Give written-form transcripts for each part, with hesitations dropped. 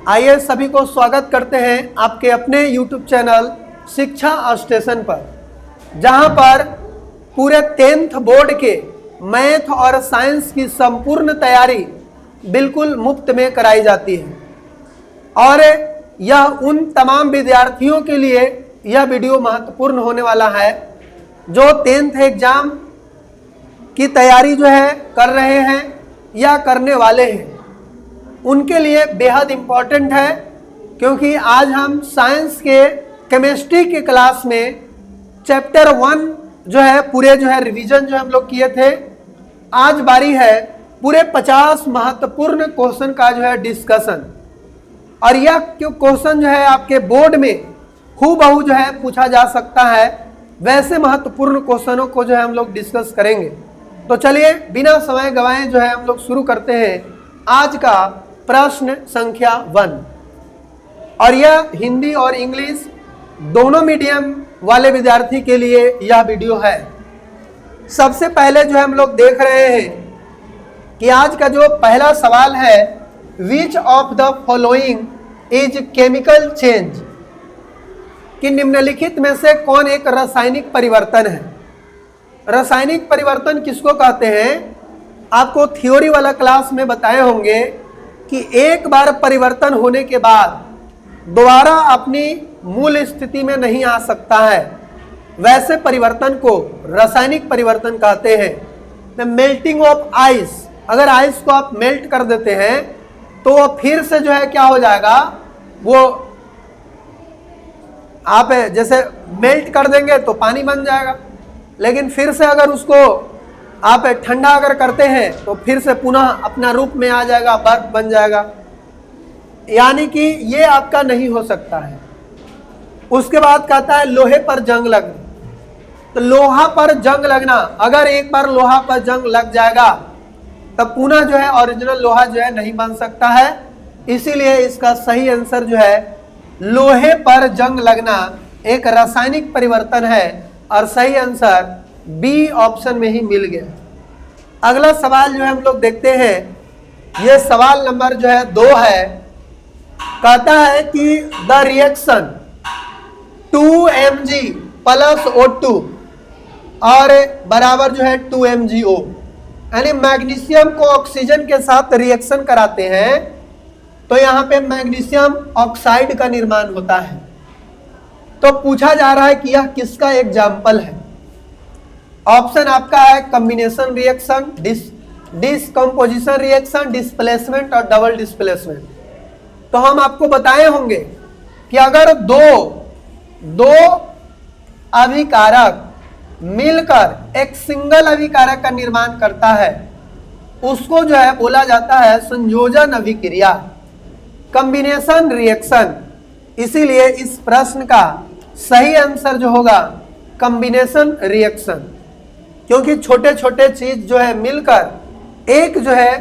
आइए सभी को स्वागत करते हैं आपके अपने YouTube चैनल शिक्षा स्टेशन पर, जहां पर पूरे 10th बोर्ड के मैथ और साइंस की संपूर्ण तैयारी बिल्कुल मुफ्त में कराई जाती है। और यह उन तमाम विद्यार्थियों के लिए यह वीडियो महत्वपूर्ण होने वाला है जो 10th एग्जाम की तैयारी जो है कर रहे हैं या करने वाले हैं, उनके लिए बेहद इम्पॉर्टेंट है। क्योंकि आज हम साइंस के केमिस्ट्री के क्लास में चैप्टर 1 जो है पूरे जो है रिवीजन जो हम लोग किए थे, आज बारी है पूरे 50 महत्वपूर्ण क्वेश्चन का जो है डिस्कशन। और यह क्वेश्चन जो है आपके बोर्ड में हूबहू जो है पूछा जा सकता है, वैसे महत्वपूर्ण क्वेश्चनों को जो है हम लोग डिस्कस करेंगे। तो चलिए बिना समय गवाए जो है हम लोग शुरू करते हैं आज का प्रश्न संख्या 1। और यह हिंदी और इंग्लिश दोनों मीडियम वाले विद्यार्थी के लिए यह वीडियो है। सबसे पहले जो हम लोग देख रहे हैं कि आज का जो पहला सवाल है, which of the following is chemical change, कि निम्नलिखित में से कौन एक रासायनिक परिवर्तन है। रासायनिक परिवर्तन किसको कहते हैं, आपको थ्योरी वाला क्लास में बताए होंगे कि एक बार परिवर्तन होने के बाद दोबारा अपनी मूल स्थिति में नहीं आ सकता है, वैसे परिवर्तन को रासायनिक परिवर्तन कहते हैं। द मेल्टिंग ऑफ आइस, अगर आइस को आप मेल्ट कर देते हैं तो वो फिर से जो है क्या हो जाएगा, वो आप जैसे मेल्ट कर देंगे तो पानी बन जाएगा, लेकिन फिर से अगर उसको आप ठंडा अगर करते हैं तो फिर से पुनः अपना रूप में आ जाएगा, बर्फ बन जाएगा। यानी कि ये आपका नहीं हो सकता है। उसके बाद कहता है लोहे पर जंग लगना। तो लोहा पर जंग लगना, अगर एक बार लोहा पर जंग लग जाएगा तब पुनः जो है ओरिजिनल लोहा जो है नहीं बन सकता है। इसीलिए इसका सही आंसर जो है लोहे पर जंग लगना एक रासायनिक परिवर्तन है, और सही आंसर बी ऑप्शन में ही मिल गया। अगला सवाल जो है हम लोग देखते हैं, ये सवाल नंबर जो है 2 है। कहता है कि the reaction 2Mg plus O2 और बराबर जो है 2MgO, यानी मैग्नीशियम को ऑक्सीजन के साथ रिएक्शन कराते हैं तो यहाँ पे मैग्नीशियम ऑक्साइड का निर्माण होता है। तो पूछा जा रहा है कि यह किसका एग्जाम्पल है। ऑप्शन आपका है कॉम्बिनेशन रिएक्शन, डिस्कम्पोजिशन रिएक्शन, डिस्प्लेसमेंट और डबल डिस्प्लेसमेंट। तो हम आपको बताए होंगे कि अगर दो अभिकारक मिलकर एक सिंगल अभिकारक का निर्माण करता है, उसको जो है बोला जाता है संयोजन अभिक्रिया, कॉम्बिनेशन रिएक्शन। इसीलिए इस प्रश्न का सही आंसर जो होगा कॉम्बिनेशन रिएक्शन, क्योंकि छोटे छोटे चीज जो है मिलकर एक जो है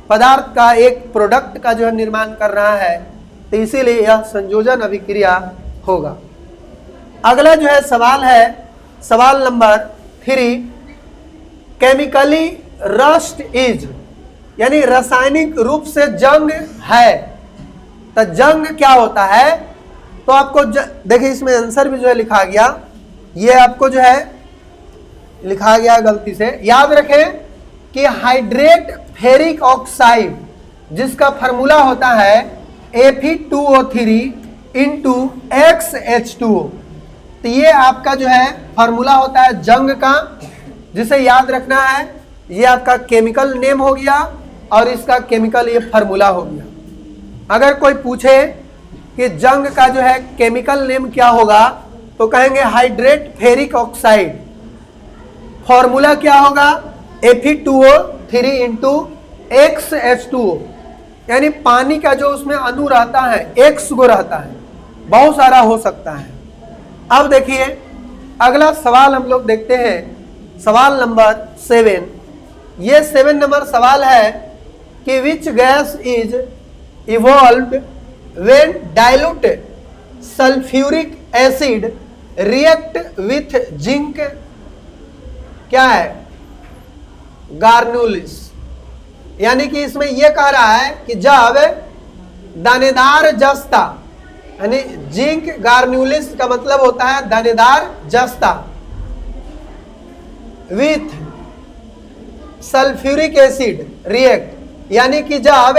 पदार्थ का, एक प्रोडक्ट का जो है निर्माण कर रहा है, तो इसीलिए यह संयोजन अभिक्रिया होगा। अगला जो है सवाल है सवाल नंबर 3, केमिकली रस्ट इज, यानी रासायनिक रूप से जंग है। तो जंग क्या होता है, तो आपको देखिए इसमें आंसर भी जो है लिखा गया, ये आपको जो है लिखा गया गलती से। याद रखें कि हाइड्रेट फेरिक ऑक्साइड जिसका फार्मूला होता है Fe2O3 इंटू XH2O, तो ये आपका जो है फार्मूला होता है जंग का, जिसे याद रखना है। ये आपका केमिकल नेम हो गया और इसका केमिकल ये फार्मूला हो गया। अगर कोई पूछे कि जंग का जो है केमिकल नेम क्या होगा, तो कहेंगे हाइड्रेट फेरिक ऑक्साइड। फॉर्मूला क्या होगा, Fe2O3 इंटू XH2O, यानी पानी का जो उसमें अणु रहता है X गो रहता है, बहुत सारा हो सकता है। अब देखिए अगला सवाल हम लोग देखते हैं, सवाल नंबर 7। ये 7 नंबर सवाल है कि which gas is evolved when dilute sulphuric acid react with zinc, क्या है, गार्नुलिस। यानी कि इसमें यह कह रहा है कि जब दानेदार जस्ता, यानी जिंक गार्न्यूलिस का मतलब होता है दानेदार जस्ता, विथ सल्फ्यूरिक एसिड रिएक्ट, यानी कि जब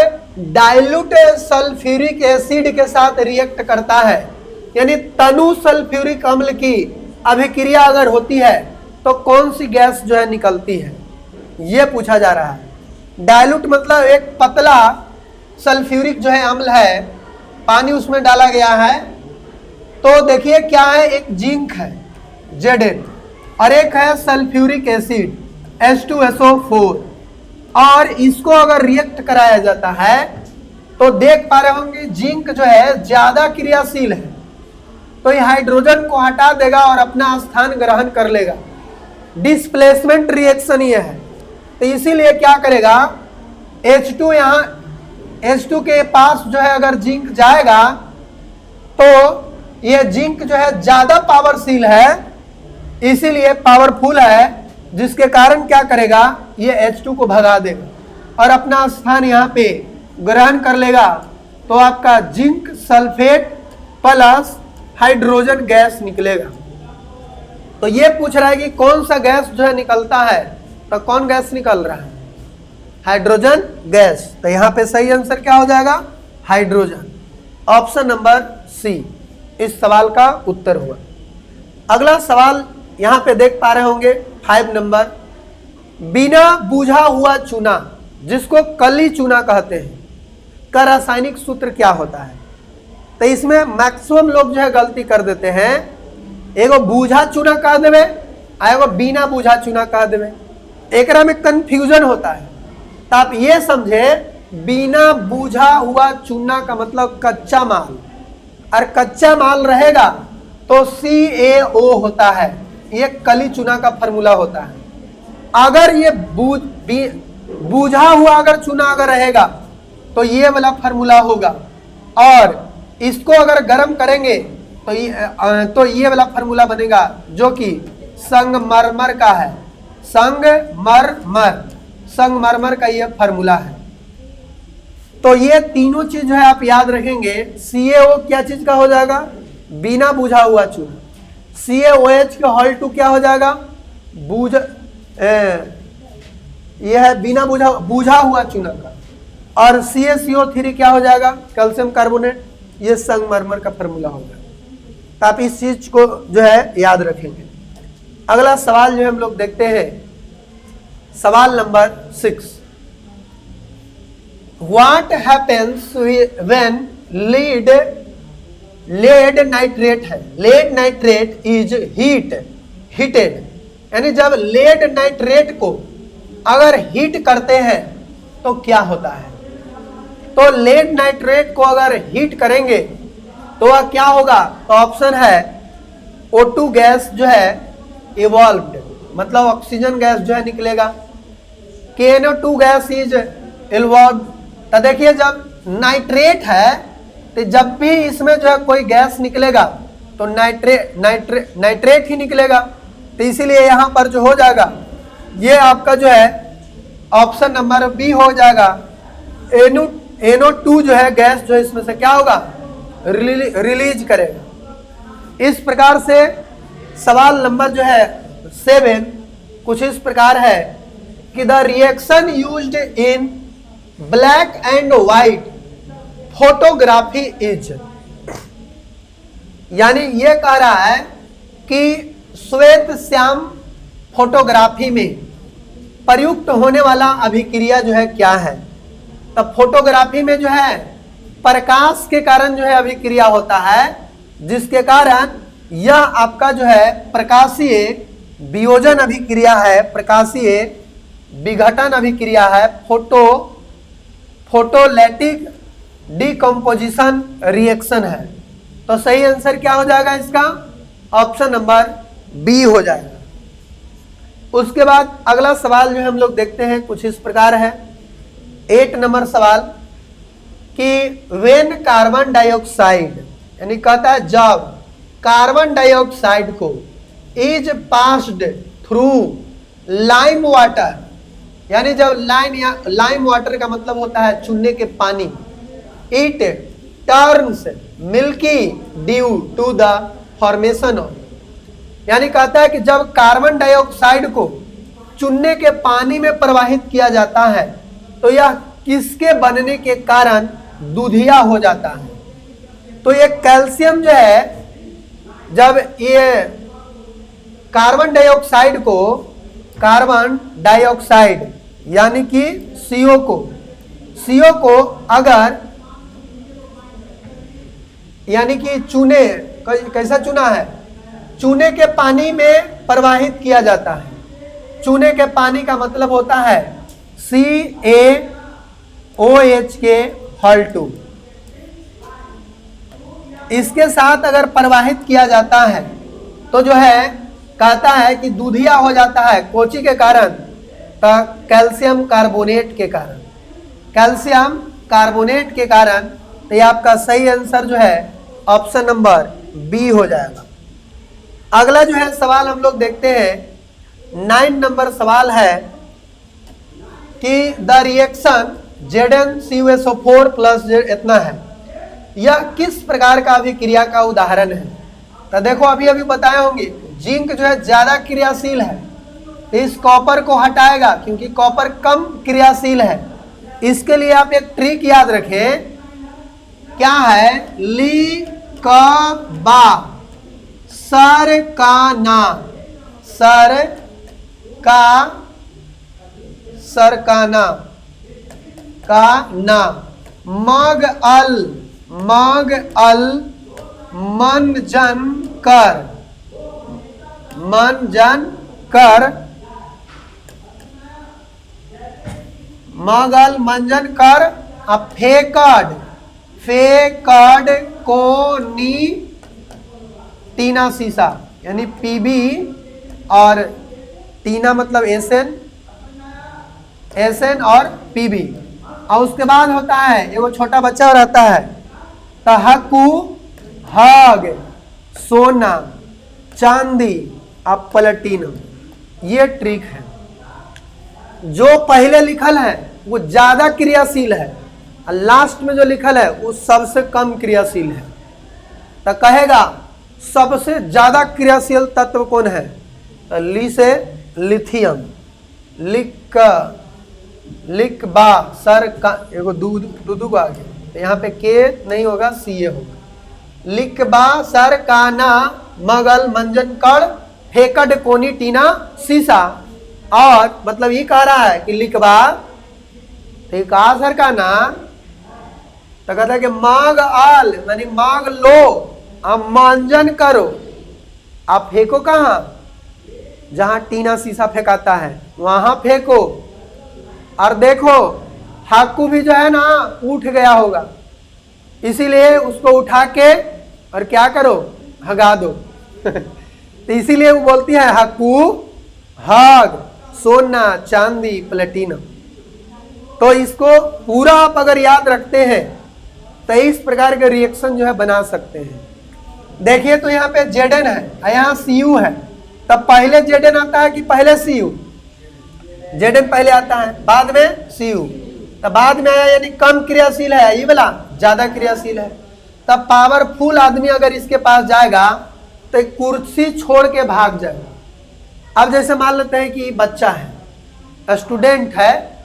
डाइल्यूट सल्फ्यूरिक एसिड के साथ रिएक्ट करता है, यानी तनु सल्फ्यूरिक अम्ल की अभिक्रिया अगर होती है तो कौन सी गैस जो है निकलती है, यह पूछा जा रहा है। डाइल्यूट मतलब एक पतला सल्फ्यूरिक जो है अम्ल है, पानी उसमें डाला गया है, तो देखिए क्या है, एक जिंक है Zn और एक है सल्फ्यूरिक एसिड H2SO4, और इसको अगर रिएक्ट कराया जाता है तो देख पा रहे होंगे जिंक जो है ज्यादा क्रियाशील है, तो ये हाइड्रोजन को हटा देगा और अपना स्थान ग्रहण कर लेगा। डिस्प्लेसमेंट रिएक्शन ये है, तो इसीलिए क्या करेगा, H2 यहाँ H2 के पास जो है अगर जिंक जाएगा तो ये जिंक जो है ज्यादा पावरशील है, इसीलिए पावरफुल है, जिसके कारण क्या करेगा, ये H2 को भगा देगा और अपना स्थान यहाँ पे ग्रहण कर लेगा, तो आपका zinc sulphate plus hydrogen gas निकलेगा। तो ये पूछ रहा है कि कौन सा गैस जो है निकलता है, तो कौन गैस निकल रहा है, हाइड्रोजन गैस। तो यहाँ पे सही आंसर क्या हो जाएगा, हाइड्रोजन, ऑप्शन नंबर सी इस सवाल का उत्तर हुआ। अगला सवाल यहाँ पे देख पा रहे होंगे 5 नंबर, बिना बूझा हुआ चूना जिसको कली चूना कहते हैं का रासायनिक सूत्र क्या होता है। तो इसमें मैक्सिमम लोग जो है गलती कर देते हैं, एगो बूझा चूना कह देवे आ एगो बिना बूझा चूना कह देवे, एकरा में कंफ्यूजन होता है। तो आप ये समझे बिना बूझा हुआ चूना का मतलब कच्चा माल, और कच्चा माल रहेगा तो CaO होता है, ये कली चूना का फॉर्मूला होता है। अगर ये बूझा हुआ अगर चूना अगर रहेगा तो ये वाला फॉर्मूला होगा, और इसको अगर गर्म करेंगे तो ये वाला फॉर्मूला बनेगा जो कि संगमरमर का है, संगमरमर का ये फॉर्मूला है। तो ये तीनों चीज जो है आप याद रखेंगे। CaO क्या चीज का हो जाएगा, बिना बूझा हुआ चूना, CaOH का होल 2 क्या हो जाएगा, यह है बिना बूझा हुआ चूना का, और CaCO3 क्या हो जाएगा, कैल्शियम कार्बोनेट, ये संगमरमर का फॉर्मूला होगा। तो आप इस चीज को जो है याद रखेंगे। अगला सवाल जो हम लोग देखते हैं, सवाल number 6, what happens when lead nitrate है, लेड नाइट्रेट इज हीटेड, यानी जब लेड नाइट्रेट को अगर हीट करते हैं तो क्या होता है। तो लेड नाइट्रेट को अगर हीट करेंगे तो वह क्या होगा, तो ऑप्शन है O2 गैस जो है इवॉल्व्ड, मतलब ऑक्सीजन गैस जो है निकलेगा, KNO2 गैस इज इवॉल्व्ड। तो देखिए जब नाइट्रेट है तो जब भी इसमें जो है कोई गैस निकलेगा तो नाइट्रेट ही निकलेगा, तो इसीलिए यहाँ पर जो हो जाएगा ये आपका जो है ऑप्शन नंबर बी हो जाएगा। NO2 जो है गैस जो है इसमें से क्या होगा, रिलीज करेगा। इस प्रकार से सवाल नंबर जो है 7 कुछ इस प्रकार है कि the reaction used in black and white photography is, यानी ये कह रहा है कि श्वेत श्याम फोटोग्राफी में प्रयुक्त होने वाला अभिक्रिया जो है क्या है। तब फोटोग्राफी में जो है प्रकाश के कारण जो है अभिक्रिया होता है, जिसके कारण यह आपका जो है प्रकाशीय वियोजन अभिक्रिया है, प्रकाशीय विघटन अभिक्रिया है, फोटोलैटिक डिकम्पोजिशन रिएक्शन है। तो सही आंसर क्या हो जाएगा इसका, ऑप्शन नंबर बी हो जाएगा। उसके बाद अगला सवाल जो हम लोग देखते हैं कुछ इस प्रकार है, 8 नंबर सवाल कि वेन कार्बन डाइऑक्साइड, यानी कहता है जब कार्बन डाइऑक्साइड को is passed through lime water, यानी जब लाइम वाटर का मतलब होता है चूने के पानी, it turns milky due to the formation of, यानी कहता है कि जब कार्बन डाइऑक्साइड को चूने के पानी में प्रवाहित किया जाता है तो यह किसके बनने के कारण दूधिया हो जाता है। तो ये कैल्शियम जो है, जब ये कार्बन डाइऑक्साइड यानी कि CO को अगर यानी कि चूने, कैसा चूना है, चूने के पानी में प्रवाहित किया जाता है। चूने के पानी का मतलब होता है CaOH2। इसके साथ अगर प्रवाहित किया जाता है तो जो है कहता है कि दूधिया हो जाता है। कोची के कारण? तो कैल्शियम कार्बोनेट के कारण, कैल्शियम कार्बोनेट के कारण। तो ये आपका सही आंसर जो है ऑप्शन नंबर बी हो जाएगा। अगला जो है सवाल हम लोग देखते हैं, 9 नंबर सवाल है कि द रिएक्शन ZnCuSO4 प्लस इतना है, यह किस प्रकार का अभिक्रिया का उदाहरण है। तो देखो अभी बताए होंगे, जिंक जो है ज्यादा क्रियाशील है, इस कॉपर को हटाएगा क्योंकि कॉपर कम क्रियाशील है। इसके लिए आप एक ट्रिक याद रखें, क्या है, लिकबा सरकाना, सरकाना का ना, मग अल मंजन कर, मगल मंजन कर, फेकड कोनी टीना सीसा, यानी PB और टीना मतलब SN और PB। और उसके बाद होता है एगो छोटा बच्चा रहता है, तहकू हग सोना चांदी अब प्लेटिनम। ये ट्रिक है, जो पहले लिखल है वो ज्यादा क्रियाशील है और लास्ट में जो लिखल है वो सबसे कम क्रियाशील है। तो कहेगा सबसे ज्यादा क्रियाशील तत्व कौन है, तो ली से लिथियम, लिकबा सर का एगो दूध आगे, तो यहाँ पे के नहीं होगा, CA होगा। लिकबा सर काना मगल मंजन कर फेकड कोनी टीना सीसा। और मतलब ये कह रहा है कि लिकबा, तो कहा सर का ना, तो कहता है कि माग आल यानी माग लो, अब मंजन करो, आप फेंको कहाँ, जहां टीना सीसा फेंकाता है वहां फेंको। और देखो हाकू भी जो है ना उठ गया होगा, इसीलिए उसको उठा के और क्या करो, हगा दो। तो इसीलिए वो बोलती है हाकू हग सोना चांदी प्लेटिनम। तो इसको पूरा आप अगर याद रखते हैं तो इस प्रकार के रिएक्शन जो है बना सकते हैं। देखिए तो यहाँ पे Zn है, यहाँ Cu है, तब पहले Zn आता है कि पहले Cu? Zn पहले आता है, बाद में Cu। तब बाद में आया यानी कम क्रियाशील है, ये वाला ज्यादा क्रियाशील है। तब पावरफुल आदमी अगर इसके पास जाएगा तो कुर्सी छोड़ के भाग जाएगा। अब जैसे मान लेते हैं कि बच्चा है, स्टूडेंट है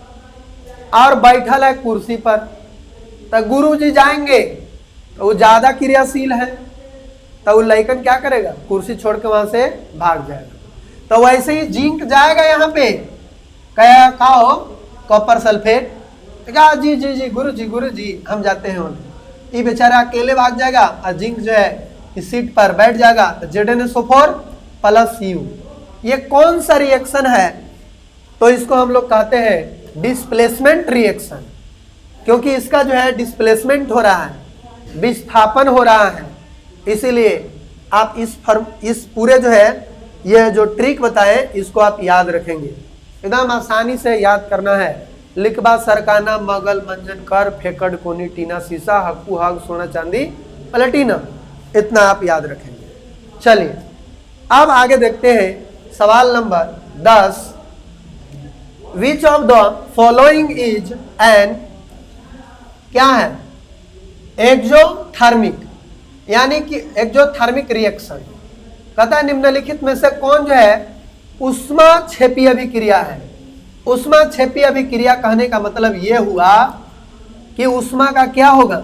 और बैठल है कुर्सी पर, तो गुरुजी जाएंगे तो वो ज्यादा क्रियाशील है, तो वो लड़कन क्या करेगा, कुर्सी छोड़ के वहां से भाग जाएगा। तो वैसे ही जिंक जाएगा यहाँ पे, क्या खाओ कॉपर सल्फेट, तो क्या जी जी जी गुरु जी हम जाते हैं उन्हें, ये बेचारा अकेले भाग जाएगा और जिंक जो है इस सीट पर बैठ जाएगा। तो ZnSO4 प्लस Cu, ये कौन सा रिएक्शन है, तो इसको हम लोग कहते हैं डिस्प्लेसमेंट रिएक्शन, क्योंकि इसका जो है डिस्प्लेसमेंट हो रहा है, विस्थापन हो रहा है। इसीलिए आप इस पूरे जो है ये जो ट्रिक बताए इसको आप याद रखेंगे, एकदम आसानी से याद करना है। लिखबा सरकाना मगल मंजन कर फेकड़ कोनी टीना सीसा हक्कू हग सोना चांदी प्लेटिनम, इतना आप याद रखेंगे। चलिए अब आगे देखते हैं सवाल number 10। Which of the following is an, क्या है, एक्सोथर्मिक, यानी कि एक्सोथर्मिक रिएक्शन। कहता है निम्नलिखित में से कौन जो है ऊष्माक्षेपी अभिक्रिया है। ऊष्माक्षेपी अभिक्रिया कहने का मतलब यह हुआ कि ऊष्मा का क्या होगा,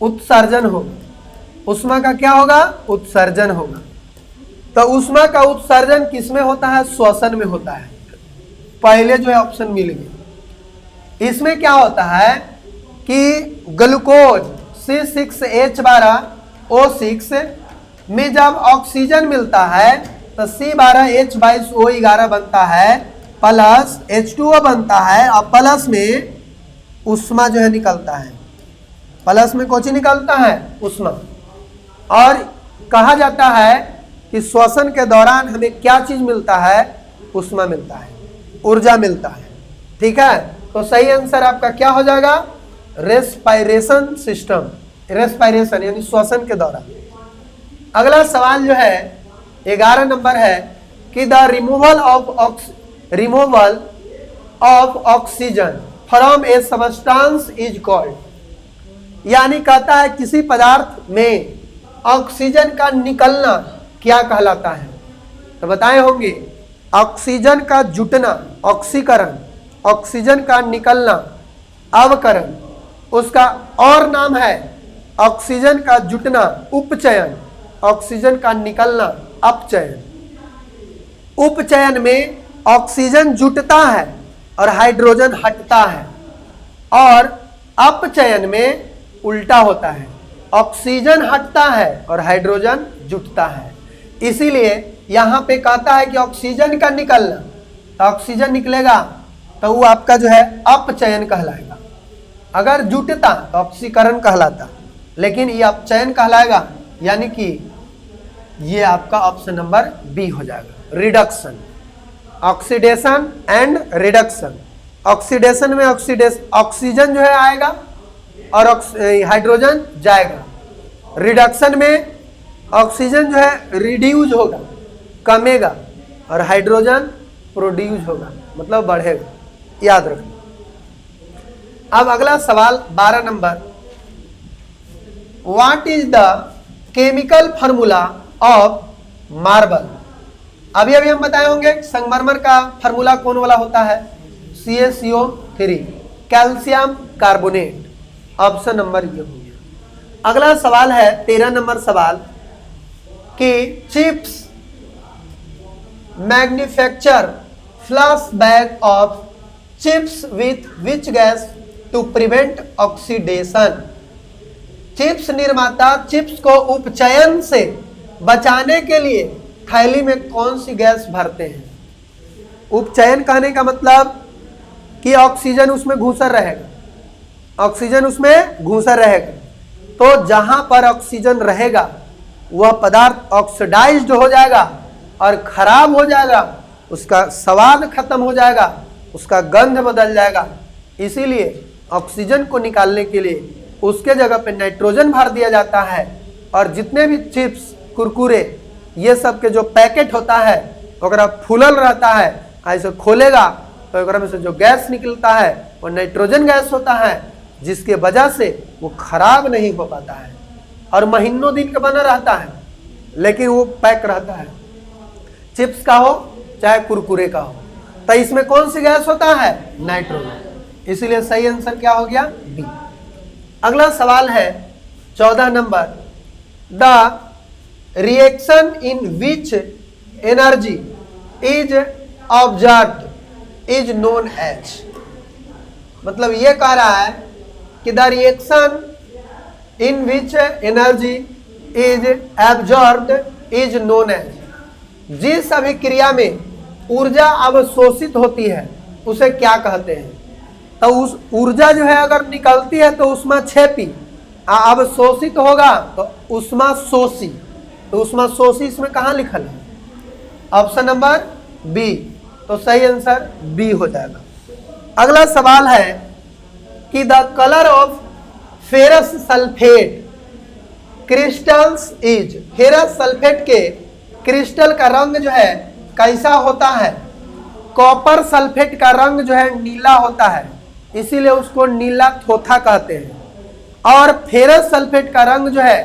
उत्सर्जन होगा। ऊष्मा का क्या होगा, उत्सर्जन होगा। तो ऊष्मा का उत्सर्जन किसमें होता है, श्वसन में होता है। पहले जो है ऑप्शन मिल गया। इसमें क्या होता है कि ग्लूकोज C6H12O6 में जब ऑक्सीजन मिलता है तो C12H22O11 बनता है प्लस H2O बनता है और प्लस में ऊष्मा जो है निकलता है। प्लस में कौन सी निकलता है, ऊष्मा। और कहा जाता है कि श्वसन के दौरान हमें क्या चीज मिलता है, ऊष्मा मिलता है, ऊर्जा मिलता है। ठीक है, तो सही आंसर आपका क्या हो जाएगा, रेस्पायरेशन सिस्टम, रेस्पायरेशन यानी श्वसन के दौरान। अगला सवाल जो है 11 नंबर है कि the removal of oxygen from A substance is called, यानी कहता है किसी पदार्थ में ऑक्सीजन का निकलना क्या कहलाता है। तो बताए होंगे ऑक्सीजन का जुटना ऑक्सीकरण, ऑक्सीजन का निकलना अवकरण, उसका और नाम है ऑक्सीजन का जुटना उपचयन, ऑक्सीजन का निकलना अपचयन। उपचयन में ऑक्सीजन जुटता है और हाइड्रोजन हटता है, और अपचयन में उल्टा होता है, ऑक्सीजन हटता है और हाइड्रोजन जुटता है। इसीलिए यहां पे कहता है कि ऑक्सीजन का निकलना, तो ऑक्सीजन निकलेगा तो वो आपका जो है अपचयन कहलाएगा। अगर जुटता तो ऑक्सीकरण कहलाता, लेकिन ये अपचयन कहलाएगा, यानी कि ये आपका ऑप्शन नंबर बी हो जाएगा, reduction. Oxidation and reduction, oxidation में ऑक्सीजन जो है आएगा और हाइड्रोजन जाएगा। रिडक्शन में ऑक्सीजन जो है रिड्यूज होगा, कमेगा, और हाइड्रोजन प्रोड्यूस होगा, मतलब बढ़ेगा। याद रखना। अब अगला सवाल 12 number, what is the chemical formula of marble. अभी हम बताए होंगे संगमरमर का फार्मूला कौन वाला होता है, CaCO3, calcium carbonate. Option number ये हो गया। अगला सवाल है 13 नंबर सवाल कि chips manufacture flash bag of chips with which gas to prevent oxidation. Chips निर्माता चिप्स को उपचयन से बचाने के लिए थैली में कौन सी गैस भरते हैं। उपचयन कहने का मतलब कि ऑक्सीजन उसमें घुसर रहेगा, ऑक्सीजन उसमें घुसर रहेगा। तो जहां पर ऑक्सीजन रहेगा वह पदार्थ ऑक्सीडाइज्ड हो जाएगा और खराब हो जाएगा, उसका स्वाद खत्म हो जाएगा, उसका गंध बदल जाएगा। इसीलिए ऑक्सीजन को निकालने के लिए उसके जगह पे नाइट्रोजन भर दिया जाता है। और जितने भी चिप्स, कुरकुरे, ये सब के जो पैकेट होता है अगर फूलल रहता है, ऐसे खोलेगा तो अगर में से जो गैस निकलता है वो नाइट्रोजन गैस होता है, जिसके वजह से वो खराब नहीं हो पाता है और महीनों दिन का बना रहता है, लेकिन वो पैक रहता है। चिप्स का हो चाहे कुरकुरे का हो, तो इसमें कौन सी गैस होता है, नाइट्रोजन। इसीलिए सही आंसर क्या हो गया, बी। अगला सवाल है 14 नंबर, the reaction in which energy is observed is known as. मतलब ये कह रहा है कि the reaction in which energy is absorbed is known as. जिस अभिक्रिया में ऊर्जा अवशोषित होती है उसे क्या कहते हैं। तो उस ऊर्जा जो है अगर निकलती है तो ऊष्माक्षेपी, अवशोषित होगा तो ऊष्माशोषी। तो ऊष्माशोषी इसमें कहाँ लिखल है, ऑप्शन नंबर बी। तो सही आंसर बी हो जाएगा। अगला सवाल है कि the colour of ferrous sulphate crystals is. Ferrous sulphate के क्रिस्टल का रंग जो है कैसा होता है। कॉपर सल्फेट का रंग जो है नीला होता है, इसीलिए उसको नीला थोथा कहते हैं। और फेरस सल्फेट का रंग जो है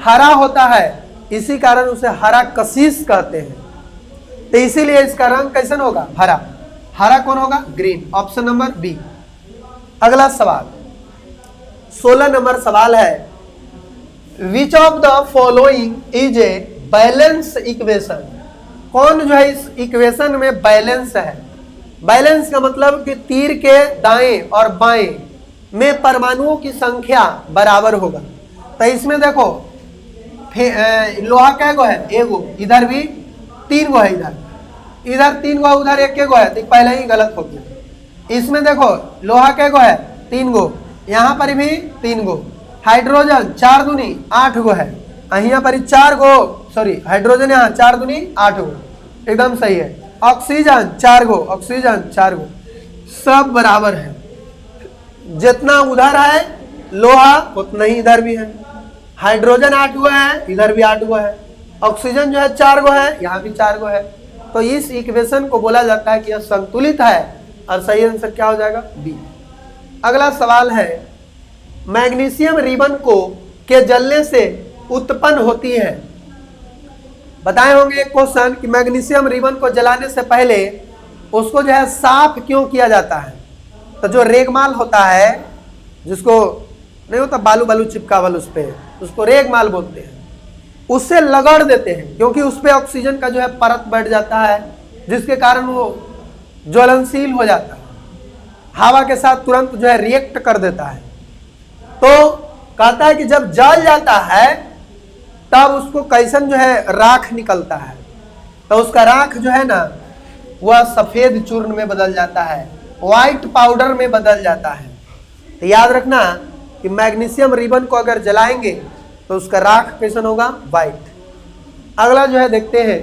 हरा होता है, इसी कारण उसे हरा कशिश कहते हैं। तो इसीलिए इसका रंग कैसन होगा? हरा। हरा कौन होगा? ग्रीन। Option number B. अगला सवाल 16 नंबर सवाल है, which of the following is a balance equation. कौन जो है इस इक्वेशन में बैलेंस है? बैलेंस का मतलब कि तीर के दाएं और बाएं में परमाणुओं की संख्या बराबर होगा। तो इसमें देखो लोहा कै गो है? एगो। इधर भी 3 गो है, इधर 3 गो, उधर 1 गो है, तो पहले ही गलत हो गया। इसमें देखो लोहा कै गो है? 3 गो। यहाँ पर भी 3 गो। हाइड्रोजन 4 दूनी 8 गो है, यहाँ पर 4 गो, सॉरी हाइड्रोजन यहाँ 4 दूनी 8 गो, एकदम सही है। ऑक्सीजन 4 गो, ऑक्सीजन 4 गो, सब बराबर है। जितना उधर है लोहा उतना ही इधर भी है। हाइड्रोजन 8 गो है, इधर भी 8 गो है। ऑक्सीजन जो है 4 गो है, यहाँ भी 4 गो है। तो इस इक्वेशन को बोला जाता है कि यह संतुलित है, और सही आंसर क्या हो जाएगा? बी। अगला सवाल है, मैग्नीशियम रिबन को के जलने से उत्पन्न होती है। बताए होंगे एक क्वेश्चन कि मैग्नीशियम रिबन को जलाने से पहले उसको जो है साफ क्यों किया जाता है? तो जो रेगमाल होता है, जिसको नहीं होता बालू बालू चिपकावल, उस पे उसको रेगमाल बोलते हैं, उससे लगड़ देते हैं, क्योंकि उस पे ऑक्सीजन का जो है परत बैठ जाता है, जिसके कारण वो ज्वलनशील हो जाता है, हवा के साथ तुरंत जो है रिएक्ट कर देता है। तो कहता है कि जब जल जाता है तब उसको कैसन जो है राख निकलता है, तो उसका राख जो है ना वह सफेद चूर्ण में बदल जाता है, व्हाइट पाउडर में बदल जाता है। तो याद रखना कि मैग्नीशियम रिबन को अगर जलाएंगे तो उसका राख कैसन होगा? व्हाइट। अगला जो है देखते हैं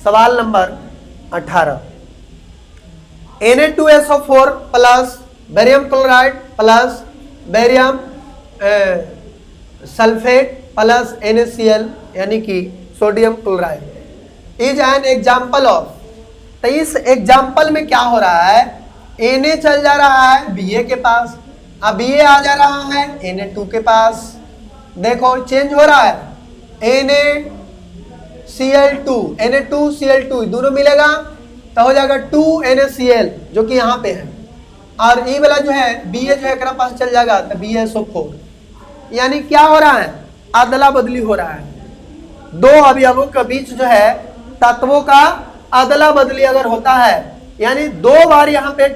सवाल number 18, Na2SO4 plus barium chloride plus barium sulphate plus NaCl यानी कि sodium chloride is an example of. तो इस एग्जाम्पल में क्या हो रहा है? Na चल जा रहा है Ba के पास, अब Ba आ जा रहा है Na2 के पास। देखो चेंज हो रहा है, Na2Cl2 दोनों मिलेगा तो हो जाएगा 2NaCl जो कि यहाँ पे है, और ये वाला जो है Ba जो है एकरा पास चल जाएगा तो BaSO4। यानी क्या हो रहा है? अदला बदली हो रहा है। दो अवयवों के बीच जो है तत्वों का अदला बदली अगर होता है, यानी 2 बार यहाँ पे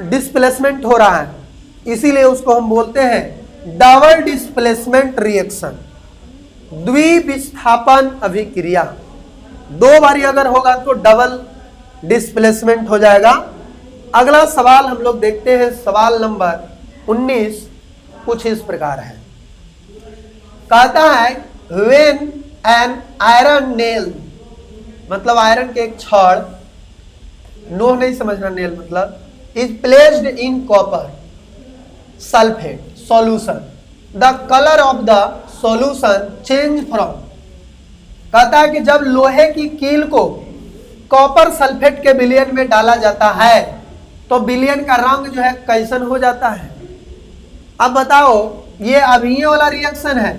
डिस्प्लेसमेंट हो रहा है, इसीलिए उसको हम बोलते हैं डबल डिस्प्लेसमेंट रिएक्शन, द्विविस्थापन अभिक्रिया। 2 बारी अगर होगा तो डबल डिस्प्लेसमेंट हो जाएगा। अगला सवाल हम लोग देखते हैं, सवाल नंबर 19 कुछ इस प्रकार है। कहता है व्हेन एन आयरन नेल, मतलब आयरन के एक छड़, नो नहीं समझना, नेल मतलब, is placed in copper sulphate solution, the colour of the solution change from. कहता है कि जब लोहे की कील को कॉपर सल्फेट के विलयन में डाला जाता है तो विलयन का रंग जो है कैसन हो जाता है? अब बताओ, ये अभी वाला रिएक्शन है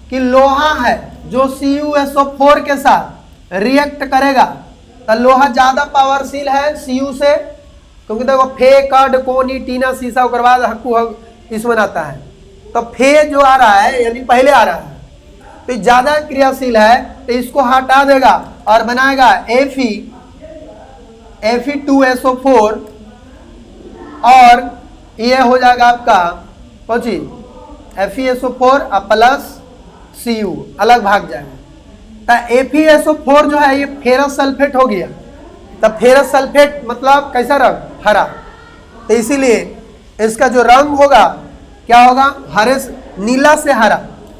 कि लोहा है जो CuSO4 के साथ रिएक्ट करेगा, तो लोहा ज्यादा पावरशील है Cu से, क्योंकि देखो फे कड कोनी टीना शीशा के बाद हक्कू इसमें आता है, तो फे जो आ रहा है यानी पहले आ रहा है तो ज्यादा क्रियाशील है, तो इसको हटा देगा और बनाएगा Fe2SO4, और ये हो जाएगा आपका कौन चीज? FeSO4 प्लस Cu अलग भाग जाएगा। तो FeSO4 जो है ये फेरस सल्फेट हो गया, तब फेरस सल्फेट मतलब कैसा रंग? हरा। तो इसीलिए इसका जो रंग होगा क्या होगा? हरे, नीला से हरा।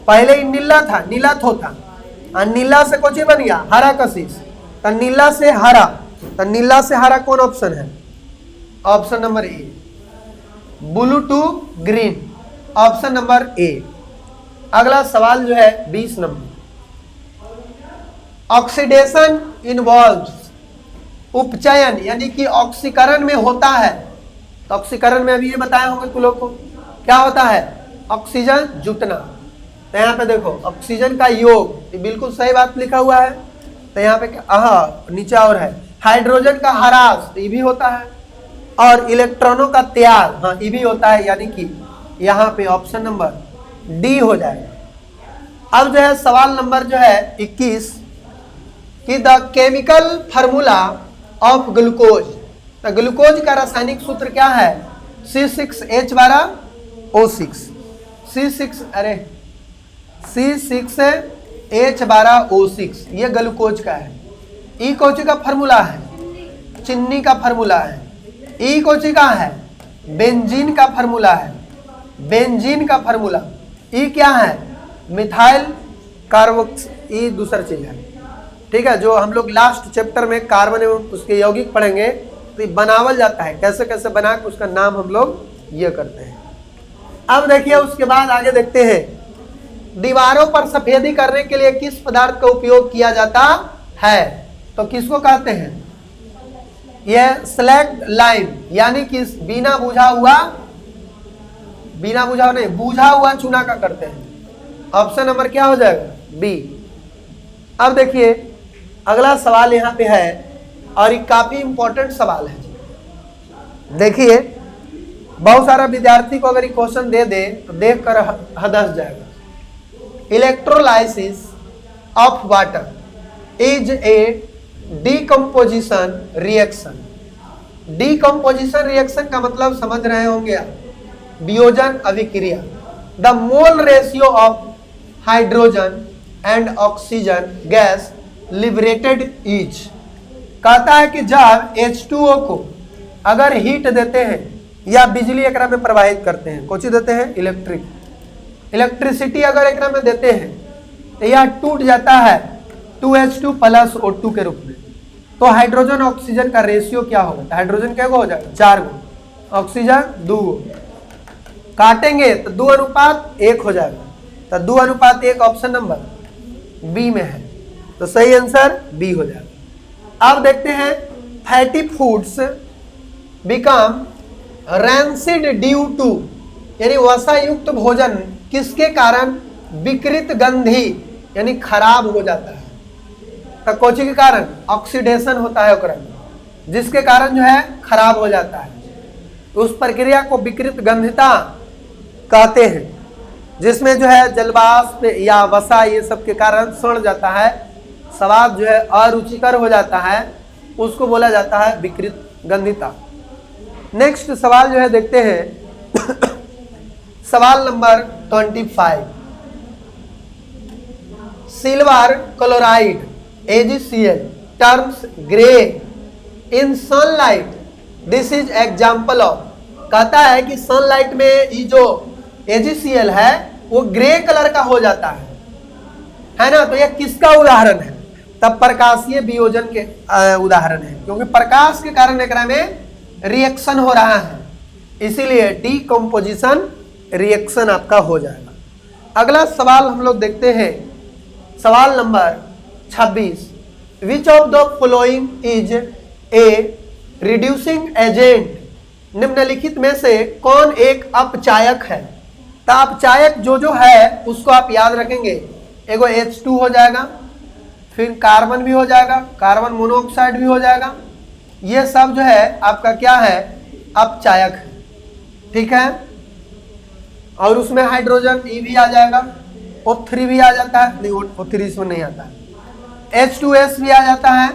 पहले ही नीला था, नीलाथो था, और नीला से कुछ बन गया हरा कशिश, तो नीला से हरा। तो नीला से हरा कौन ऑप्शन है? Option number A, blue to green, option number A. अगला सवाल जो है 20 नंबर, ऑक्सीडेशन इन्वॉल्व्स, उपचयन यानी कि ऑक्सीकरण में होता है। तो ऑक्सीकरण में अभी ये बताया होगा तुम लोग को क्या होता है? ऑक्सीजन जुटना। तो यहाँ पे देखो ऑक्सीजन का योग, ये बिल्कुल सही बात लिखा हुआ है। तो यहाँ पे नीचे और है हाइड्रोजन का ह्रास, ये भी होता है। और इलेक्ट्रॉनों का त्याग, हाँ ये भी होता है, यानी कि यहाँ पे ऑप्शन नंबर डी हो जाएगा। अब जो है सवाल नंबर जो है 21 कि the chemical formula of glucose. तो ग्लूकोज का रासायनिक सूत्र क्या है? C6H12O6। C6H12O6 ये ग्लूकोज का है। ई कोची का फार्मूला है? चीनी का फार्मूला है। ई कोची का है? बेंजीन का फार्मूला है। बेंजीन का फार्मूला। ई क्या है? मिथाइल कार्बोक्स, ई दूसरा चीज है, ठीक है, जो हम लोग लास्ट चैप्टर में कार्बन एवं उसके यौगिक पढ़ेंगे। तो बनावल जाता है, कैसे कैसे बना के उसका नाम हम लोग ये करते हैं। अब देखिए उसके बाद आगे देखते हैं, दीवारों पर सफेदी करने के लिए किस पदार्थ का उपयोग किया जाता है? तो किसको कहते हैं? यह स्लैक्ड लाइम, यानी कि बिना बुझा नहीं, बुझा हुआ चूना का करते हैं। ऑप्शन नंबर क्या हो जाएगा? बी। अब देखिए अगला सवाल यहाँ पे है, और ये काफी इंपॉर्टेंट सवाल है। देखिए बहुत सारा विद्यार्थी को अगर ये क्वेश्चन दे दे तो देख कर हदस जाएगा। Electrolysis of water is a decomposition reaction. Decomposition reaction का मतलब समझ रहे होंगे आप, वियोजन अभिक्रिया। The mole ratio of hydrogen and oxygen gas liberated is. कहता है कि जब H2O को अगर हीट देते हैं या बिजली एकरा में प्रवाहित करते हैं, कौन सी देते हैं? इलेक्ट्रिसिटी अगर एकरा में देते हैं तो यह टूट जाता है 2H2 प्लस O2 के रूप में। तो हाइड्रोजन ऑक्सीजन का रेशियो क्या होगा? तो हाइड्रोजन क्या हो जाएगा? 4 गो, ऑक्सीजन 2 गो। काटेंगे तो 2:1 हो जाएगा। तो 2:1 ऑप्शन नंबर बी में है। तो सही आंसर बी हो जाएगा। अब देखते हैं, fatty foods become rancid due to, यानी वसा युक्त भोजन किसके कारण विकृत गंधी यानी खराब हो जाता है? तो कोची के कारण? ऑक्सीडेशन होता है ओकरा में, जिसके कारण जो है खराब हो जाता है। तो उस प्रक्रिया को विकृत गंधिता कहते हैं, जिसमें जो है जलवाष्प या वसा ये सब के कारण सड़ जाता है, स्वाद जो है अरुचिकर हो जाता है, उसको बोला जाता है विकृत गंधिता। नेक्स्ट सवाल जो है देखते हैं, सवाल number 25। Silver chloride AgCl turns grey in sunlight, this is example of. कहता है कि सनलाइट में ये जो AgCl है वो ग्रे कलर का हो जाता है ना? तो यह किसका उदाहरण है? तब प्रकाशीय वियोजन के उदाहरण है, क्योंकि प्रकाश के कारण एकरा में रिएक्शन हो रहा है, इसीलिए डीकम्पोजिशन रिएक्शन आपका हो जाएगा। अगला सवाल हम लोग देखते हैं, सवाल number 26। Which of the following is a reducing agent. निम्नलिखित में से कौन एक अपचायक है? तो अपचायक जो है उसको आप याद रखेंगे। एगो H2 हो जाएगा, फिर कार्बन भी हो जाएगा, कार्बन मोनोऑक्साइड भी हो जाएगा। ये सब जो है आपका क्या है? अपचायक है, ठीक है। और उसमें हाइड्रोजन ई भी आ जाएगा, O3 भी आ जाता है, नहीं O3 इसमें नहीं आता है, H2S भी आ जाता है।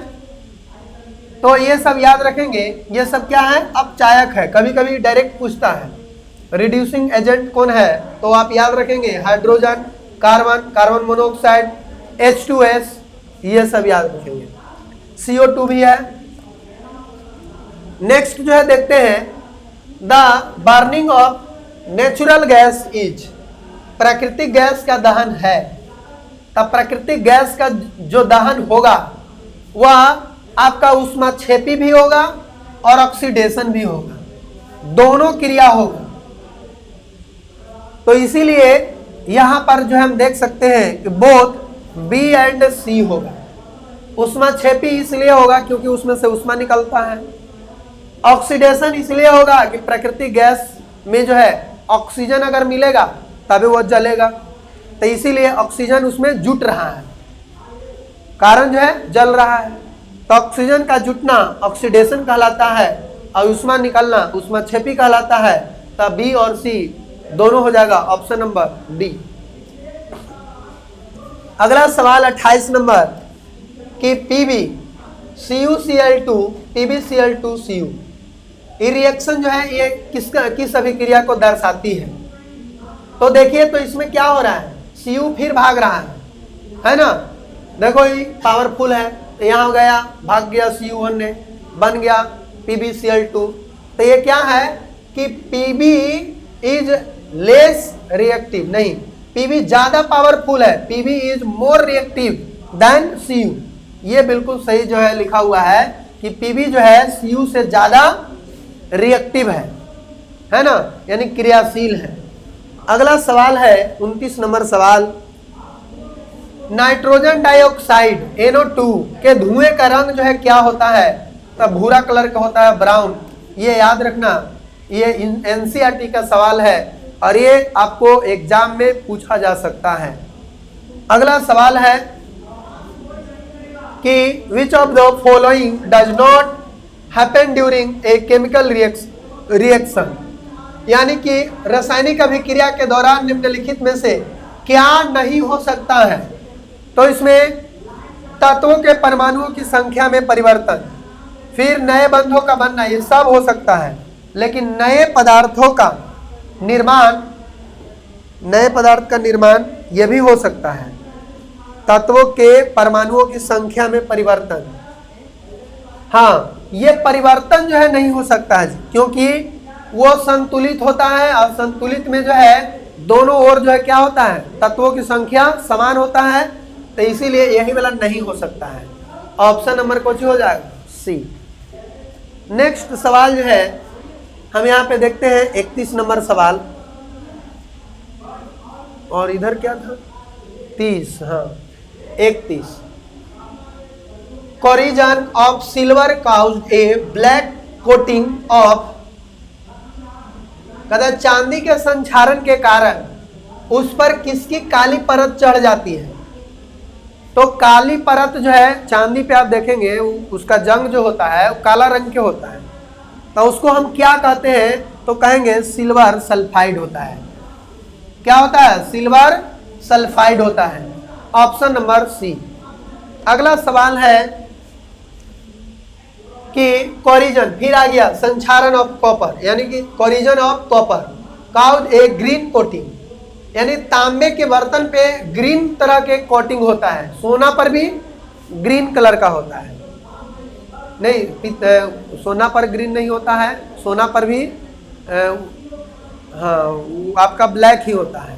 तो ये सब याद रखेंगे, ये सब क्या है? अपचायक है। कभी कभी डायरेक्ट पूछता है रिड्यूसिंग एजेंट कौन है, तो आप याद रखेंगे hydrogen, carbon, carbon monoxide, H2S, ये सब याद रखेंगे। CO2 भी है। नेक्स्ट जो है देखते हैं, the burning of natural gas is. प्राकृतिक गैस का दहन है। तब प्राकृतिक गैस का जो दहन होगा वह आपका ऊष्माक्षेपी भी होगा और ऑक्सीडेशन भी होगा, दोनों क्रिया होगा। तो इसीलिए यहां पर जो हम देख सकते हैं कि बोथ बी एंड सी होगा। ऊष्माक्षेपी इसलिए होगा क्योंकि उसमें से ऊष्मा निकलता है। ऑक्सीडेशन इसलिए होगा कि प्राकृतिक गैस में जो है ऑक्सीजन अगर मिलेगा तभी वो जलेगा। तो इसीलिए ऑक्सीजन उसमें जुट रहा है, कारण जो है जल रहा है। तो ऑक्सीजन का जुटना ऑक्सीडेशन कहलाता है और ऊष्मा निकलना ऊष्माक्षेपी कहलाता है। तब बी और सी दोनों हो जाएगा ऑप्शन नंबर डी। अगला सवाल 28 नंबर कि PbCuCl2 PbCl2Cu ये रिएक्शन जो है ये किस अभिक्रिया को दर्शाती है। तो देखिए तो इसमें क्या हो रहा है, Cu फिर भाग रहा है ना। देखो ये पावरफुल है, तो यहाँ गया भाग गया Cu1 ने, बन गया PbCl2। तो ये क्या है कि Pb इज लेस रिएक्टिव, नहीं Pb ज्यादा पावरफुल है, Pb is more reactive than Cu। ये बिल्कुल सही जो है लिखा हुआ है कि Pb जो है Cu से ज्यादा रिएक्टिव है ना, यानी क्रियाशील है। अगला सवाल है 29 नंबर सवाल, नाइट्रोजन डाइऑक्साइड NO2 के धुएं का रंग जो है क्या होता है। तो भूरा कलर का होता है, ब्राउन। ये याद रखना, ये NCERT का सवाल है और ये आपको एग्जाम में पूछा जा सकता है। अगला सवाल है कि विच of the following does not happen during a chemical reaction, यानी कि रासायनिक अभिक्रिया के दौरान निम्नलिखित में से क्या नहीं हो सकता है। तो इसमें तत्वों के परमाणुओं की संख्या में परिवर्तन, फिर नए बंधों का बनना, ये सब हो सकता है। लेकिन नए पदार्थों का निर्माण, नए पदार्थ का निर्माण ये भी हो सकता है। तत्वों के परमाणुओं की संख्या में परिवर्तन, हाँ ये परिवर्तन जो है नहीं हो सकता है, क्योंकि वो संतुलित होता है और संतुलित में जो है दोनों ओर जो है क्या होता है, तत्वों की संख्या समान होता है। तो इसीलिए यही वाला नहीं हो सकता है। ऑप्शन नंबर कौन सी हो जाएगा, सी। नेक्स्ट सवाल जो है हम यहाँ पे देखते हैं 31 नंबर सवाल, और इधर क्या था 30, हाँ 31। Corrosion of silver causes a black coating of, कहता चांदी के संक्षारण के कारण उस पर किसकी काली परत चढ़ जाती है। तो काली परत जो है चांदी पे आप देखेंगे उसका जंग जो होता है वो काला रंग के होता है, तो उसको हम क्या कहते हैं, तो कहेंगे सिल्वर सल्फाइड होता है। क्या होता है, सिल्वर सल्फाइड होता है। Option number C. अगला सवाल है कि कोरिजन, फिर आ गया संक्षारण ऑफ कॉपर, यानी कि corrosion of copper causes a green coating, यानी तांबे के बर्तन पे ग्रीन तरह के कोटिंग होता है। सोना पर भी ग्रीन कलर का होता है, नहीं सोना पर ग्रीन नहीं होता है, सोना पर भी हाँ आपका ब्लैक ही होता है।